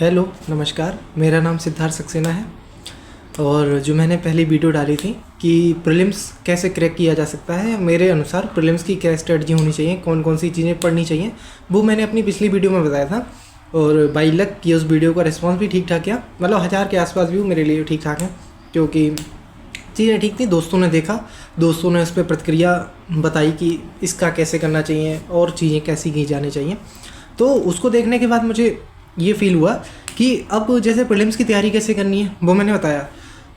Hello नमस्कार, मेरा नाम सिद्धार्थ सक्सेना है। और जो मैंने पहली वीडियो डाली थी कि प्रीलिम्स कैसे क्रैक किया जा सकता है, मेरे अनुसार प्रीलिम्स की क्या स्ट्रेटजी होनी चाहिए, कौन कौन सी चीज़ें पढ़नी चाहिए, वो मैंने अपनी पिछली वीडियो में बताया था। और बाई लक कि उस वीडियो का रिस्पांस भी ठीक ठाक किया, मतलब 1000 के आसपास व्यू मेरे लिए ठीक ठाक है, क्योंकि चीज़ें ठीक थी। दोस्तों ने देखा, दोस्तों ने उस पर प्रतिक्रिया बताई कि इसका कैसे करना चाहिए और चीज़ें कैसी की जानी चाहिए। तो उसको देखने के बाद मुझे ये फील हुआ कि अब जैसे प्रीलिम्स की तैयारी कैसे करनी है वो मैंने बताया।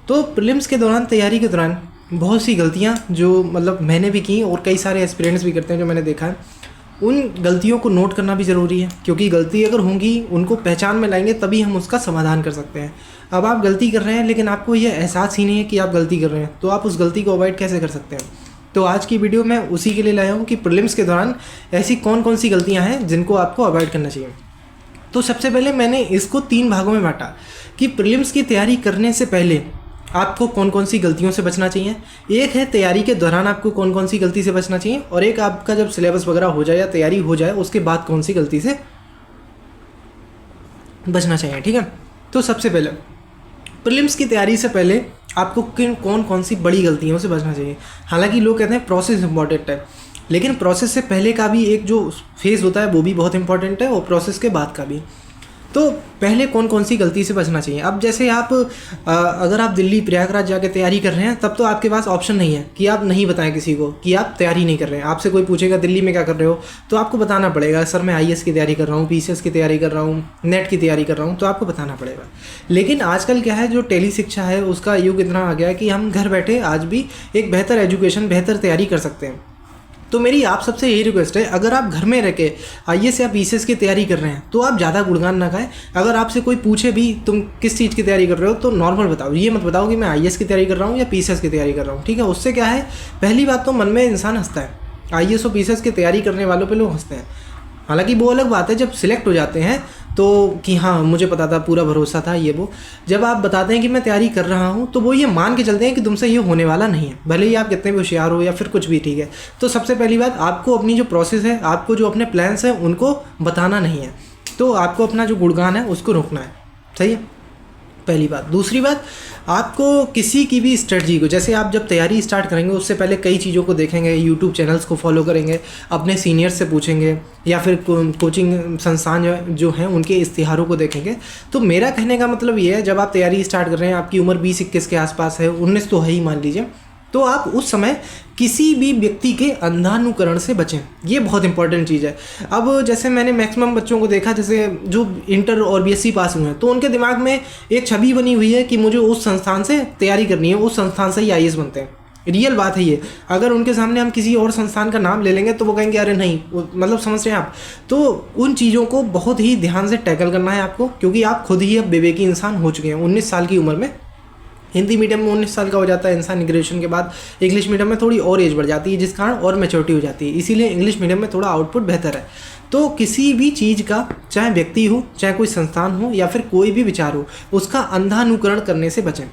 तो प्रीलिम्स के दौरान, तैयारी के दौरान बहुत सी गलतियाँ जो मतलब मैंने भी की और कई सारे एस्पिरेंट्स भी करते हैं जो मैंने देखा है, उन गलतियों को नोट करना भी ज़रूरी है, क्योंकि गलती अगर होंगी उनको पहचान में लाएंगे तभी हम उसका समाधान कर सकते हैं। अब आप गलती कर रहे हैं लेकिन आपको ये एहसास ही नहीं है कि आप गलती कर रहे हैं, तो आप उस गलती को अवॉइड कैसे कर सकते हैं। तो आज की वीडियो मैं उसी के लिए लाया हूँ कि प्रीलिम्स के दौरान ऐसी कौन कौन सी गलतियाँ हैं जिनको आपको अवॉइड करना चाहिए। तो सबसे पहले मैंने इसको 3 भागों में बांटा कि प्रीलिम्स की तैयारी करने से पहले आपको कौन कौन सी गलतियों से बचना चाहिए। एक है तैयारी के दौरान आपको कौन कौन सी गलती से बचना चाहिए, और एक आपका जब सिलेबस वगैरह हो जाए या तैयारी हो जाए उसके बाद कौन सी गलती से बचना चाहिए। ठीक है, तो सबसे पहले प्रीलिम्स की तैयारी से पहले आपको किन कौन कौन सी बड़ी गलतियों से बचना चाहिए। हालांकि लोग कहते हैं प्रोसेस इंपॉर्टेंट है, लेकिन प्रोसेस से पहले का भी एक जो फेज़ होता है वो भी बहुत इंपॉर्टेंट है, और प्रोसेस के बाद का भी। तो पहले कौन कौन सी गलती से बचना चाहिए। अब जैसे आप अगर आप दिल्ली प्रयागराज जाके तैयारी कर रहे हैं तब तो आपके पास ऑप्शन नहीं है कि आप नहीं बताएं किसी को कि आप तैयारी नहीं कर रहे हैं। आपसे कोई पूछेगा दिल्ली में क्या कर रहे हो, तो आपको बताना पड़ेगा सर मैं आईएएस की तैयारी कर रहा हूँ, पीसीएस की तैयारी कर रहा हूँ, नेट की तैयारी कर रहा हूँ, तो आपको बताना पड़ेगा। लेकिन आजकल क्या है, जो टेली शिक्षा है उसका युग इतना आ गया है कि हम घर बैठे आज भी एक बेहतर एजुकेशन, बेहतर तैयारी कर सकते हैं। तो मेरी आप सबसे यही रिक्वेस्ट है, अगर आप घर में रह के आईएएस या पीसीएस की तैयारी कर रहे हैं तो आप ज़्यादा गुणगान ना खाएं। अगर आपसे कोई पूछे भी तुम किस चीज़ की तैयारी कर रहे हो तो नॉर्मल बताओ, ये मत बताओ कि मैं आईएएस की तैयारी कर रहा हूँ या पीसीएस की तैयारी कर रहा हूँ। ठीक है, उससे क्या है, पहली बात तो मन में इंसान हंसता है, आईएएस और पीसीएस की तैयारी करने वालों पर लोग हंसते हैं। हालांकि वो अलग बात है जब सिलेक्ट हो जाते हैं तो कि हाँ मुझे पता था, पूरा भरोसा था, ये वो। जब आप बताते हैं कि मैं तैयारी कर रहा हूँ तो वो ये मान के चलते हैं कि तुमसे ये होने वाला नहीं है, भले ही आप कितने भी होशियार हो या फिर कुछ भी। ठीक है, तो सबसे पहली बात, आपको अपनी जो प्रोसेस है, आपको जो अपने प्लान्स हैं उनको बताना नहीं है, तो आपको अपना जो गुणगान है उसको रोकना है। सही है, पहली बात। दूसरी बात, आपको किसी की भी स्ट्रेटजी को, जैसे आप जब तैयारी स्टार्ट करेंगे उससे पहले कई चीज़ों को देखेंगे, यूट्यूब चैनल्स को फॉलो करेंगे, अपने सीनियर्स से पूछेंगे या फिर कोचिंग संस्थान जो हैं उनके इश्तिहारों को देखेंगे। तो मेरा कहने का मतलब ये है, जब आप तैयारी स्टार्ट कर रहे हैं, आपकी उम्र 20-21 के आसपास है, 19 तो है ही मान लीजिए, तो आप उस समय किसी भी व्यक्ति के अंधानुकरण से बचें। ये बहुत इंपॉर्टेंट चीज़ है। अब जैसे मैंने मैक्सिमम बच्चों को देखा, जैसे जो इंटर और बीएससी पास हुए हैं, तो उनके दिमाग में एक छवि बनी हुई है कि मुझे उस संस्थान से तैयारी करनी है, उस संस्थान से ही आईएएस बनते हैं। रियल बात है ये। अगर उनके सामने हम किसी और संस्थान का नाम ले लेंगे तो वो कहेंगे अरे नहीं, मतलब समझ रहे हैं आप। तो उन चीज़ों को बहुत ही ध्यान से टैकल करना है आपको, क्योंकि आप खुद ही अब विवेकी इंसान हो चुके हैं। 19 साल की उम्र में, हिंदी मीडियम में 19 साल का हो जाता है इंसान ग्रेजुएशन के बाद, इंग्लिश मीडियम में थोड़ी और एज बढ़ जाती है, जिस कारण और मैच्योरिटी हो जाती है, इसीलिए इंग्लिश मीडियम में थोड़ा आउटपुट बेहतर है। तो किसी भी चीज़ का, चाहे व्यक्ति हो, चाहे कोई संस्थान हो या फिर कोई भी विचार हो, उसका अंधानुकरण करने से बचें।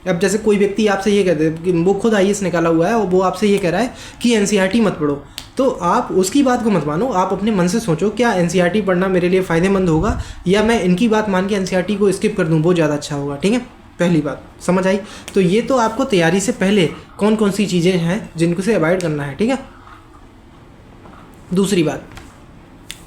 अब जैसे कोई व्यक्ति आपसे ये कहते हैं कि वो खुद आईएएस निकाला हुआ है और वो आपसे ये कह रहा है कि एनसीईआरटी मत पढ़ो, तो आप उसकी बात को मत मानो। आप अपने मन से सोचो क्या एनसीईआरटी पढ़ना मेरे लिए फ़ायदेमंद होगा, या मैं इनकी बात मान के एनसीईआरटी को स्किप कर दूँ, वो ज़्यादा अच्छा होगा। ठीक है, पहली बात समझ आई। तो ये तो आपको तैयारी से पहले कौन कौन सी चीज़ें हैं जिनको से अवॉइड करना है। ठीक है, दूसरी बात,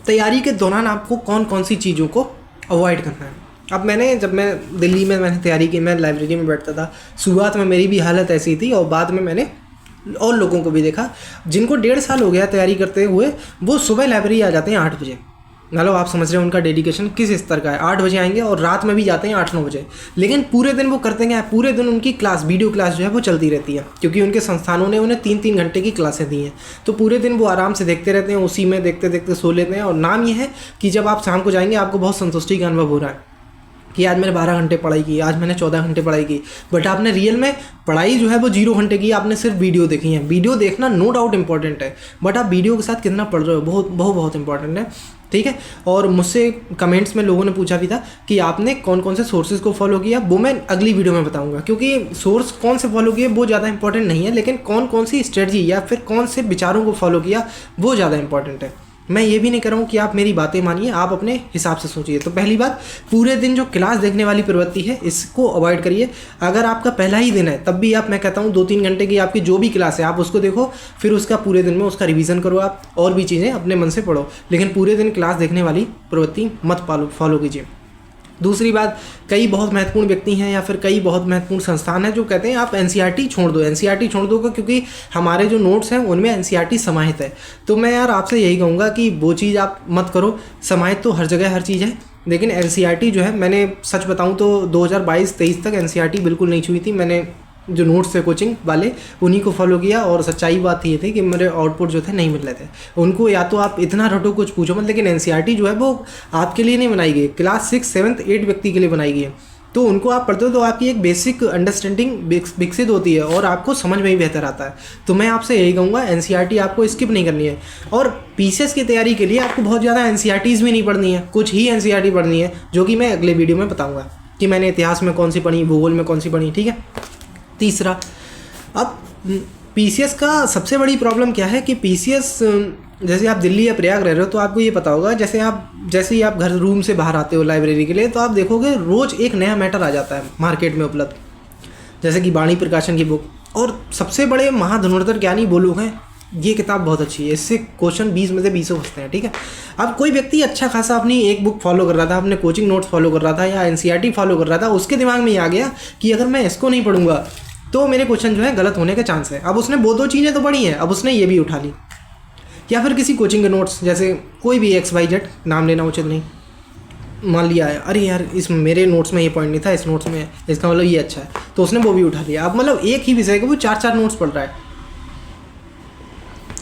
तैयारी के दौरान आपको कौन कौन सी चीज़ों को अवॉइड करना है। अब जब मैं दिल्ली में मैंने तैयारी की, मैं लाइब्रेरी में बैठता था, शुरुआत में मेरी भी हालत ऐसी थी, और बाद में मैंने और लोगों को भी देखा जिनको 1.5 साल हो गया तैयारी करते हुए, वो सुबह लाइब्रेरी आ जाते हैं 8 बजे। मतलब आप समझ रहे हैं उनका डेडिकेशन किस स्तर का है। 8 बजे आएंगे और रात में भी जाते हैं 8-9 बजे, लेकिन पूरे दिन वो करते हैं, पूरे दिन उनकी क्लास, वीडियो क्लास जो है वो चलती रहती है, क्योंकि उनके संस्थानों ने उन्हें 3-3 घंटे की क्लासें दी हैं। तो पूरे दिन वो आराम से देखते रहते हैं, उसी में देखते देखते सो लेते हैं। और नाम ये है कि जब आप शाम को जाएंगे आपको बहुत संतुष्टि का अनुभव हो रहा है कि आज मैंने 12 घंटे पढ़ाई की, आज मैंने 14 घंटे पढ़ाई की। बट आपने रियल में पढ़ाई जो है वो 0 घंटे की, आपने सिर्फ वीडियो देखी है। वीडियो देखना नो डाउट इंपॉर्टेंट है, बट आप वीडियो के साथ कितना पढ़ रहे हो, बहुत इंपॉर्टेंट है। ठीक है, और मुझसे कमेंट्स में लोगों ने पूछा भी था कि आपने कौन कौन से सोर्सेज को फॉलो किया, वो मैं अगली वीडियो में बताऊंगा, क्योंकि सोर्स कौन से फॉलो किए वो ज़्यादा इंपॉर्टेंट नहीं है, लेकिन कौन कौन सी स्ट्रेटजी या फिर कौन से विचारों को फॉलो किया वो ज़्यादा इंपॉर्टेंट है। मैं ये भी नहीं कर रहा हूँ कि आप मेरी बातें मानिए, आप अपने हिसाब से सोचिए। तो पहली बात, पूरे दिन जो क्लास देखने वाली प्रवृत्ति है इसको अवॉइड करिए। अगर आपका पहला ही दिन है तब भी आप, मैं कहता हूँ 2-3 घंटे की आपकी जो भी क्लास है आप उसको देखो, फिर उसका पूरे दिन में उसका रिवीजन करो आप, और भी चीज़ें अपने मन से पढ़ो, लेकिन पूरे दिन क्लास देखने वाली प्रवृत्ति मत फॉलो कीजिए। दूसरी बात, कई बहुत महत्वपूर्ण व्यक्ति हैं या फिर कई बहुत महत्वपूर्ण संस्थान हैं जो कहते हैं आप एनसीईआरटी छोड़ दो, एनसीईआरटी छोड़ दो, क्योंकि हमारे जो नोट्स हैं उनमें एनसीईआरटी समाहित है। तो मैं यार आपसे यही कहूँगा कि वो चीज़ आप मत करो। समाहित तो हर जगह हर चीज़ है, लेकिन एनसीईआरटी जो है, मैंने सच बताऊँ तो 2022-23 तक एनसीईआरटी बिल्कुल नहीं छुई थी। मैंने जो नोट्स थे कोचिंग वाले उन्हीं को फॉलो किया, और सच्चाई बात ये थी कि मेरे आउटपुट जो थे नहीं मिल रहे थे उनको। या तो आप इतना रटो कुछ पूछो मत, लेकिन एनसीईआरटी जो है वो आपके लिए नहीं बनाई गई, क्लास 6, 7, 8 व्यक्ति के लिए बनाई गई है। तो उनको आप पढ़ते हो तो आपकी एक बेसिक अंडरस्टैंडिंग विकसित होती है और आपको समझ में ही बेहतर आता है। तो मैं आपसे यही कहूँगा, एनसीईआरटी आपको स्किप नहीं करनी है। और पीसीएस की तैयारी के लिए आपको बहुत ज़्यादा एनसीईआरटीज़ भी नहीं पढ़नी है, कुछ ही एनसीईआरटी पढ़नी है, जो कि मैं अगले वीडियो में बताऊँगा कि मैंने इतिहास में कौन सी पढ़ी, भूगोल में कौन सी पढ़ी, ठीक है। तीसरा, अब पीसीएस का सबसे बड़ी प्रॉब्लम क्या है कि पीसीएस, जैसे आप दिल्ली या प्रयाग रह रहे हो तो आपको ये पता होगा, जैसे ही आप घर रूम से बाहर आते हो लाइब्रेरी के लिए, तो आप देखोगे रोज़ एक नया मैटर आ जाता है मार्केट में उपलब्ध, जैसे कि वाणी प्रकाशन की बुक, और सबसे बड़े महाधनुर्धर ज्ञानी वो लोग हैं, ये किताब बहुत अच्छी है, इससे क्वेश्चन 20 में से 20 बचते हैं, ठीक है। अब कोई व्यक्ति अच्छा खासा अपनी एक बुक फॉलो कर रहा था, अपने कोचिंग नोट्स फॉलो कर रहा था या एनसीईआरटी फॉलो कर रहा था, उसके दिमाग में ये आ गया कि अगर मैं इसको नहीं पढ़ूंगा तो मेरे क्वेश्चन जो है गलत होने के चांस है। अब उसने वो 2 चीज़ें तो पढ़ी हैं, अब उसने ये भी उठा ली। या फिर किसी कोचिंग के नोट्स, जैसे कोई भी XYZ, नाम लेना उचित नहीं, मान लिया है अरे यार इस मेरे नोट्स में ये पॉइंट नहीं था, इस नोट्स में इसका मतलब ये अच्छा है, तो उसने वो भी उठा लिया। अब मतलब एक ही विषय के वो 4-4 नोट्स पढ़ रहा है।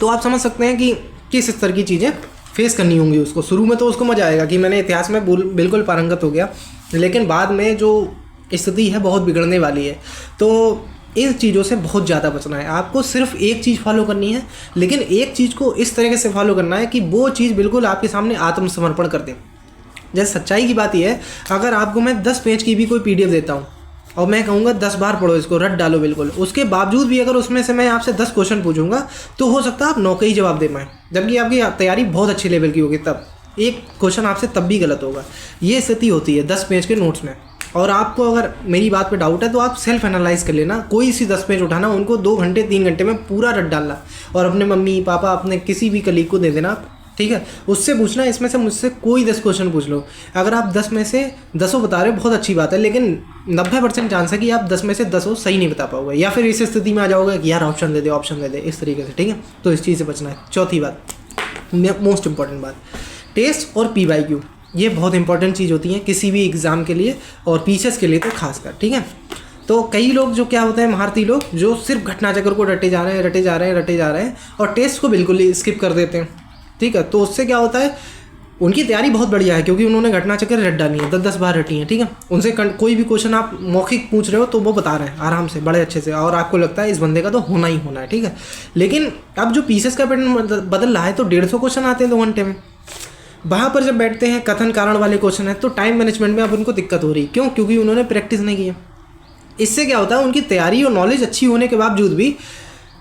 तो आप समझ सकते हैं कि किस स्तर की चीज़ें फेस करनी होंगी उसको। शुरू में तो उसको मजा आएगा कि मैंने इतिहास में बिल्कुल पारंगत हो गया, लेकिन बाद में जो स्थिति है बहुत बिगड़ने वाली है। तो इन चीज़ों से बहुत ज़्यादा बचना है। आपको सिर्फ एक चीज़ फॉलो करनी है, लेकिन एक चीज़ को इस तरीके से फॉलो करना है कि वो चीज़ बिल्कुल आपके सामने आत्मसमर्पण कर दे। जैसे सच्चाई की बात यह है, अगर आपको मैं 10 पेज की भी कोई PDF देता हूँ और मैं कहूँगा 10 बार पढ़ो इसको, रट डालो बिल्कुल, उसके बावजूद भी अगर उसमें से मैं आपसे 10 क्वेश्चन पूछूंगा तो हो सकता है आप 9 का ही जवाब दे पाएँ, जबकि आपकी तैयारी बहुत अच्छे लेवल की होगी, तब एक क्वेश्चन आपसे तब भी गलत होगा। ये स्थिति होती है 10 पेज के नोट्स में। और आपको अगर मेरी बात पे डाउट है तो आप सेल्फ एनालाइज कर लेना, कोई सी 10 पेज उठाना, उनको 2 घंटे 3 घंटे में पूरा रट डालना और अपने मम्मी पापा अपने किसी भी कलीग को दे देना, ठीक है। उससे पूछना इसमें से मुझसे कोई 10 क्वेश्चन पूछ लो, अगर आप 10 में से 10 बता रहे हो बहुत अच्छी बात है, लेकिन 90% चांस है कि आप 10 में से 10 सही नहीं बता पाओगे, या फिर इस स्थिति में आ जाओगे कि यार ऑप्शन दे दे, इस तरीके से, ठीक है। तो इस चीज़ से बचना है। चौथी बात, मोस्ट इंपॉर्टेंट बात, टेस्ट और PYQ, ये बहुत इंपॉर्टेंट चीज़ होती है किसी भी एग्ज़ाम के लिए और पीसीएस के लिए तो खासकर, ठीक है। तो कई लोग जो क्या होते हैं, महारथी लोग, जो सिर्फ घटना चक्र को रटे जा रहे हैं और टेस्ट को बिल्कुल ही स्किप कर देते हैं, ठीक है। तो उससे क्या होता है, उनकी तैयारी बहुत बढ़िया है क्योंकि उन्होंने घटना चक्र रट डाली है, 10-10 बार रटी है, ठीक है। उनसे कोई भी क्वेश्चन आप मौखिक पूछ रहे हो तो वो बता रहे हैं आराम से, बड़े अच्छे से, और आपको लगता है इस बंदे का तो होना ही होना है, ठीक है। लेकिन अब जो पीसीएस का पैटर्न बदल रहा है तो 150 क्वेश्चन आते हैं 2 घंटे में। वहाँ पर जब बैठते हैं कथन कारण वाले क्वेश्चन है तो टाइम मैनेजमेंट में अब उनको दिक्कत हो रही है। क्यों? क्योंकि उन्होंने प्रैक्टिस नहीं की है। इससे क्या होता है, उनकी तैयारी और नॉलेज अच्छी होने के बावजूद भी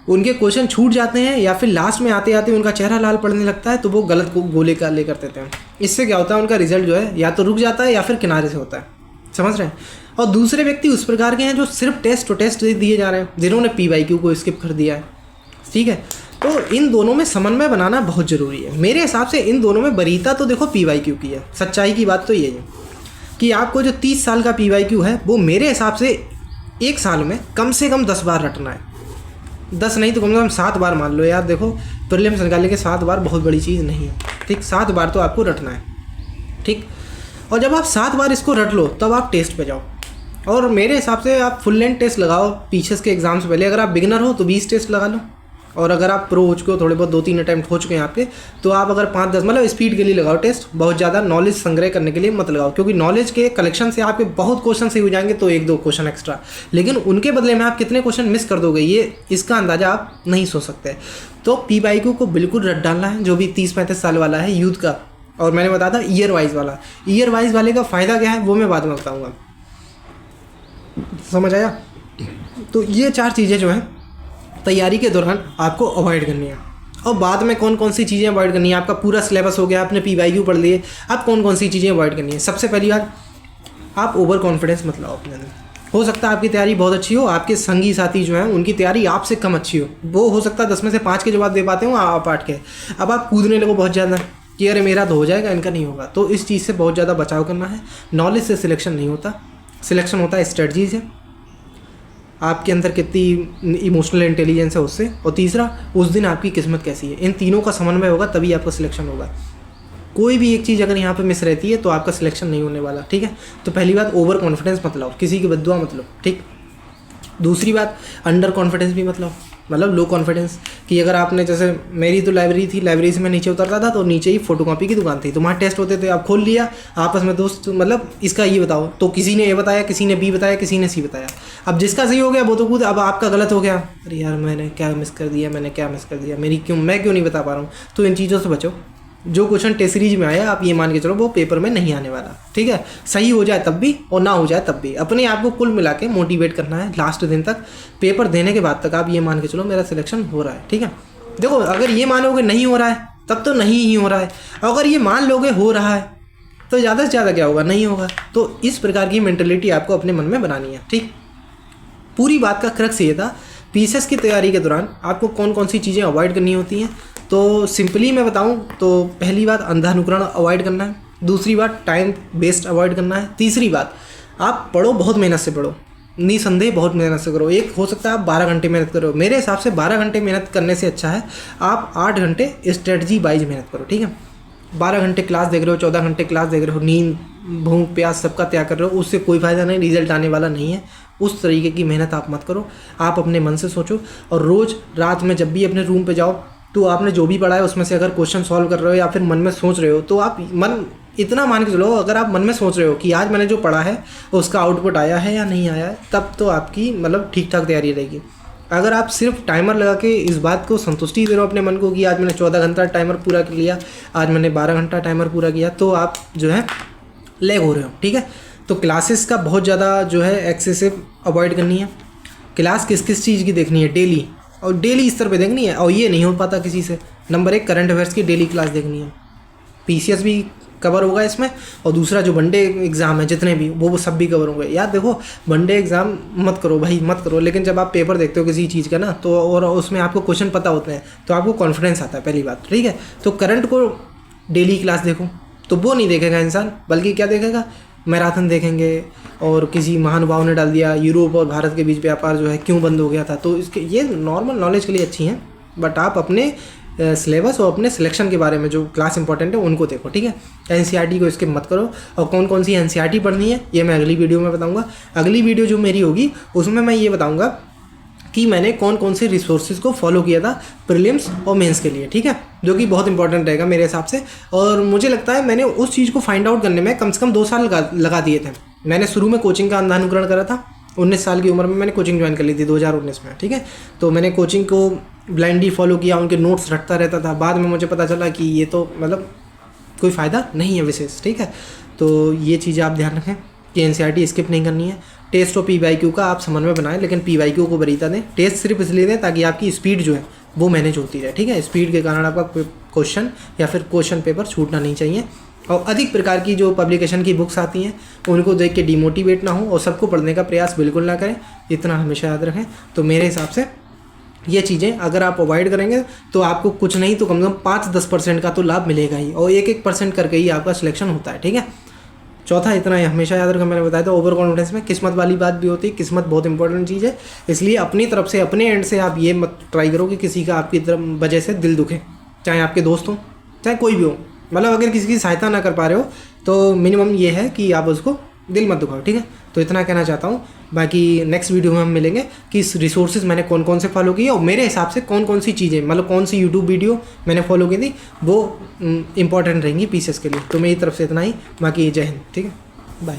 उनके क्वेश्चन छूट जाते हैं, या फिर लास्ट में आते आते उनका चेहरा लाल पड़ने लगता है तो वो गलत गोले का ले कर देते हैं। इससे क्या होता है, उनका रिजल्ट जो है या तो रुक जाता है या फिर किनारे से होता है, समझ रहे हैं। और दूसरे व्यक्ति उस प्रकार के हैं जो सिर्फ टेस्ट दिए जा रहे हैं, जिन्होंने PYQ को स्किप कर दिया है, ठीक है। तो इन दोनों में समन्वय बनाना बहुत ज़रूरी है। मेरे हिसाब से इन दोनों में वरीयता तो देखो PYQ की है। सच्चाई की बात तो ये है कि आपको जो 30 साल का PYQ है वो मेरे हिसाब से 1 साल में कम से कम 10 बार रटना है। 10 नहीं तो कम से कम 7 बार मान लो यार। देखो प्रीलिम्स निकालने के 7 बार बहुत बड़ी चीज़ नहीं है, ठीक। 7 बार तो आपको रटना है, ठीक। और जब आप 7 बार इसको रट लो तब आप टेस्ट पे जाओ। और मेरे हिसाब से आप फुल लेंथ टेस्ट लगाओ पीछे के एग्जाम से पहले। अगर आप बिगिनर हो तो 20 टेस्ट लगा लो, और अगर आप प्रो हो चुके हो, थोड़े बहुत 2-3 अटैम्प्ट हो चुके हैं आपके, तो आप अगर 5-10 मतलब स्पीड के लिए लगाओ टेस्ट। बहुत ज़्यादा नॉलेज संग्रह करने के लिए मत लगाओ, क्योंकि नॉलेज के कलेक्शन से आपके बहुत क्वेश्चन सही हो जाएंगे तो 1-2 क्वेश्चन एक्स्ट्रा, लेकिन उनके बदले में आप कितने क्वेश्चन मिस कर दोगे ये इसका अंदाज़ा आप नहीं सोच सकते। तो PYQ को बिल्कुल रट डालना है, जो भी 30-35 साल वाला है यूथ का। और मैंने बताया था ईयर वाइज वाले का फ़ायदा क्या है वो मैं बाद में बताऊँगा, समझ आया। तो ये 4 चीज़ें जो हैं तैयारी के दौरान आपको अवॉइड करनी है। और बाद में कौन कौन सी चीज़ें अवॉइड करनी है। आपका पूरा सिलेबस हो गया, आपने PYQ पढ़ लिए, अब कौन कौन सी चीज़ें अवॉइड करनी है। सबसे पहली बात, आप ओवर कॉन्फिडेंस मत लाओ अपने अंदर। हो सकता है आपकी तैयारी बहुत अच्छी हो, आपके संगी साथी जो हैं उनकी तैयारी आपसे कम अच्छी हो, वो हो सकता है 10 में से 5 के जवाब दे पाते हो, आप 8 के। अब आप कूदने लगो बहुत ज़्यादा कि अरे मेरा तो हो जाएगा, इनका नहीं होगा। तो इस चीज़ से बहुत ज़्यादा बचाव करना है। नॉलेज से सिलेक्शन नहीं होता, सिलेक्शन होता है स्ट्रेटजी से, आपके अंदर कितनी इमोशनल इंटेलिजेंस है उससे, और तीसरा उस दिन आपकी किस्मत कैसी है। इन तीनों का समन्वय होगा तभी आपका सिलेक्शन होगा। कोई भी एक चीज़ अगर यहाँ पे मिस रहती है तो आपका सिलेक्शन नहीं होने वाला, ठीक है। तो पहली बात, ओवर कॉन्फिडेंस मत लाओ, किसी की बद्दुआ मत लो, ठीक। दूसरी बात, अंडर कॉन्फिडेंस भी मत लाओ, मतलब लो कॉन्फिडेंस कि अगर आपने, जैसे मेरी तो लाइब्रेरी थी, लाइब्रेरी से मैं नीचे उतरता था तो नीचे ही फोटोकॉपी की दुकान थी, तो वहाँ टेस्ट होते थे, आप खोल लिया आपस में दोस्त, मतलब इसका ये बताओ, तो किसी ने ए बताया, किसी ने बी बताया, किसी ने सी बताया। अब जिसका सही हो गया वो तो खुद, अब आपका गलत हो गया, अरे यार मैंने क्या मिस कर दिया, मैंने क्या मिस कर दिया, मैं क्यों नहीं बता पा रहा हूँ। तो इन चीज़ों से बचो। जो क्वेश्चन टेस्ट सीरीज में आया आप ये मान के चलो वो पेपर में नहीं आने वाला, ठीक है। सही हो जाए तब भी और ना हो जाए तब भी, अपने आप को कुल मिला के मोटिवेट करना है लास्ट दिन तक। पेपर देने के बाद तक आप ये मान के चलो मेरा सिलेक्शन हो रहा है, ठीक है। देखो, अगर ये मानोगे नहीं हो रहा है तब तो नहीं ही हो रहा है, अगर ये मान लोगे हो रहा है तो ज़्यादा से ज़्यादा क्या होगा, नहीं होगा। तो इस प्रकार की मेंटलिटी आपको अपने मन में बनानी है, ठीक। पूरी बात का क्रक्स ये था, पीसीएस की तैयारी के दौरान आपको कौन कौन सी चीज़ें अवॉइड करनी होती हैं। तो सिंपली मैं बताऊं तो पहली बात, अंधानुकरण अवॉइड करना है। दूसरी बात, टाइम वेस्ट अवॉइड करना है। तीसरी बात, आप पढ़ो, बहुत मेहनत से पढ़ो, निसंदेह बहुत मेहनत से करो। एक हो सकता है आप 12 घंटे मेहनत करो, मेरे हिसाब से 12 घंटे मेहनत करने से अच्छा है आप 8 घंटे स्ट्रेटजी वाइज मेहनत करो, ठीक है। 12 घंटे क्लास देख रहे हो, 14 घंटे क्लास देख रहे हो, नींद भूख प्यास सबका त्याग कर रहे हो, उससे कोई फ़ायदा नहीं, रिजल्ट आने वाला नहीं है। उस तरीके की मेहनत आप मत करो, आप अपने मन से सोचो। और रोज़ रात में जब भी अपने रूम पे जाओ तो आपने जो भी पढ़ा है उसमें से अगर क्वेश्चन सॉल्व कर रहे हो या फिर मन में सोच रहे हो, तो आप मन इतना मान के चलो, अगर आप मन में सोच रहे हो कि आज मैंने जो पढ़ा है उसका आउटपुट आया है या नहीं आया है, तब तो आपकी मतलब ठीक ठाक तैयारी रहेगी। अगर आप सिर्फ टाइमर लगा के इस बात को संतुष्टि दे रहे हो अपने मन को कि आज मैंने 14 घंटा टाइमर पूरा कर लिया, आज मैंने 12 घंटा टाइमर पूरा किया, तो आप जो है लैग हो रहे हो, ठीक है। तो क्लासेस का बहुत ज़्यादा जो है एक्सेसिव अवॉइड करनी है। क्लास किस किस चीज़ की देखनी है, डेली, और डेली स्तर पे देखनी है, और ये नहीं हो पाता किसी से। नंबर 1, करंट अफेयर्स की डेली क्लास देखनी है, पीसीएस भी कवर होगा इसमें, और दूसरा जो वनडे एग्ज़ाम है जितने भी वो सब भी कवर होंगे। यार देखो, वनडे एग्ज़ाम मत करो भाई, मत करो, लेकिन जब आप पेपर देखते हो किसी चीज़ का ना, तो और उसमें आपको क्वेश्चन पता होते हैं तो आपको कॉन्फिडेंस आता है, पहली बात, ठीक है। तो करंट को डेली क्लास देखो, तो वो नहीं देखेगा इंसान, बल्कि क्या देखेगा, मैराथन देखेंगे। और किसी महानुभाव ने डाल दिया यूरोप और भारत के बीच व्यापार जो है क्यों बंद हो गया था, तो इसके ये नॉर्मल नॉलेज के लिए अच्छी हैं, बट आप अपने सिलेबस और अपने सिलेक्शन के बारे में जो क्लास इंपॉर्टेंट है उनको देखो, ठीक है। एनसीईआरटी को स्किप मत करो, और कौन कौन सी एनसीईआरटी पढ़नी है ये मैं अगली वीडियो में बताऊंगा। अगली वीडियो जो मेरी होगी उसमें मैं ये बताऊंगा कि मैंने कौन कौन से रिसोर्सेज को फॉलो किया था प्रीलिम्स और मेंस के लिए, ठीक है, जो कि बहुत इंपॉर्टेंट रहेगा मेरे हिसाब से। और मुझे लगता है मैंने उस चीज़ को फाइंड आउट करने में कम से कम 2 साल लगा दिए थे। मैंने शुरू में कोचिंग का अंधानुकरण करा था, 19 साल की उम्र में मैंने कोचिंग ज्वाइन कर ली थी 2019 में, ठीक है। तो मैंने कोचिंग को ब्लाइंडली फॉलो किया, उनके नोट्स रटता रहता था। बाद में मुझे पता चला कि ये तो मतलब कोई फ़ायदा नहीं है विशेष, ठीक है। तो ये चीज़ें आप ध्यान रखें कि एनसीईआरटी स्किप नहीं करनी है। टेस्ट और पीवाईक्यू का आप समन्वय बनाएं, लेकिन पीवाईक्यू को वरीयता दें। टेस्ट सिर्फ इसलिए दें ताकि आपकी स्पीड जो है वो मैनेज होती रहे, ठीक है। स्पीड के कारण आपका क्वेश्चन या फिर क्वेश्चन पेपर छूटना नहीं चाहिए। और अधिक प्रकार की जो पब्लिकेशन की बुक्स आती हैं उनको देख के डिमोटिवेट ना हो, और सबको पढ़ने का प्रयास बिल्कुल ना करें, इतना हमेशा याद रखें। तो मेरे हिसाब से ये चीज़ें अगर आप अवॉइड करेंगे तो आपको कुछ नहीं तो कम से कम 5-10% का तो लाभ मिलेगा ही, और 1-1% करके ही आपका सिलेक्शन होता है, ठीक है। चौथा, इतना ही हमेशा याद रखें, मैंने बताया था ओवर कॉन्फिडेंस में किस्मत वाली बात भी होती है। किस्मत बहुत इंपॉर्टेंट चीज़ है, इसलिए अपनी तरफ से, अपने एंड से आप ये मत ट्राई करो कि किसी का आपकी तरफ वजह से दिल दुखे, चाहे आपके दोस्त हों चाहे कोई भी हो। मतलब अगर किसी की सहायता ना कर पा रहे हो तो मिनिमम ये है कि आप उसको दिल मत दुखाओ, ठीक है। तो इतना कहना चाहता हूँ। बाकी नेक्स्ट वीडियो में हम मिलेंगे कि इस रिसोर्सेज मैंने कौन कौन से फॉलो किए और मेरे हिसाब से कौन कौन सी चीज़ें, मतलब कौन सी यूट्यूब वीडियो मैंने फॉलो की थी वो इंपॉर्टेंट रहेंगी पीसीएस के लिए। तो मेरी तरफ से इतना ही, बाकी जय हिंद, ठीक है, बाय।